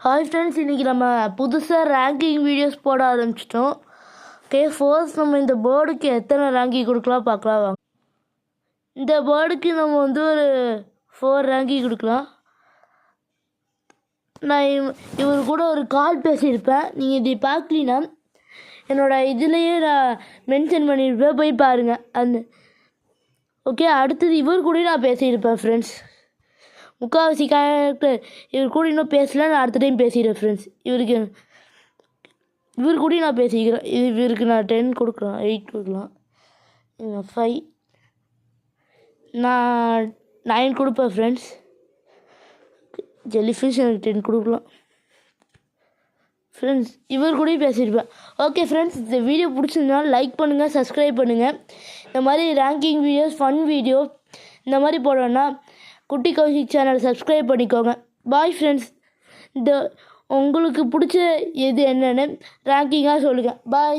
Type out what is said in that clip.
Hi friends, இன்றைக்கி நம்ம புதுசாக ரேங்கிங் வீடியோஸ் போட ஆரம்பிச்சிட்டோம். ஓகே, ஃபர்ஸ்ட் நம்ம இந்த பேர்டுக்கு எத்தனை ரேங்கிங் கொடுக்கலாம் பார்க்கலாம் வாங்க. இந்த பேர்டுக்கு நம்ம ஒரு 4 ரேங்கிங் கொடுக்கலாம். நான் இவர் கூட ஒரு கால் பேசியிருப்பேன். நீங்கள் இதை பார்க்கலினா என்னோடய இதுலேயே நான் மென்ஷன் பண்ணியிருப்பேன், போய் பாருங்கள். ஓகே, அடுத்தது இவர் கூட நான் பேசியிருப்பேன் ஃப்ரெண்ட்ஸ். முக்கால்வாசி கேரக்டர் இவர் கூட இன்னும் பேசல. நான் அடுத்த டைம் பேசிடுறேன் ஃப்ரெண்ட்ஸ். இவர் கூட நான் பேசிக்கிறேன். இவருக்கு நான் 10 கொடுக்கலாம், 8 கொடுக்கலாம், 5, நான் 9 கொடுப்பேன் ஃப்ரெண்ட்ஸ். ஜெல்லிஃபிஷ் எனக்கு 10 கொடுக்கலாம் ஃப்ரெண்ட்ஸ். இவர் கூட பேசியிருப்பேன். ஓகே ஃப்ரெண்ட்ஸ், இந்த வீடியோ பிடிச்சிருந்தாலும் லைக் பண்ணுங்கள், சப்ஸ்கிரைப் பண்ணுங்கள். இந்த மாதிரி ரேங்கிங் வீடியோஸ், ஃபன் வீடியோ இந்த மாதிரி போடணுன்னா குட்டி கௌஷிக் சேனல் சப்ஸ்கிரைப் பண்ணிக்கோங்க. Bye friends. உங்களுக்கு பிடிச்ச எது என்னென்னு ரேங்கிங்காக சொல்லுங்கள். பாய்.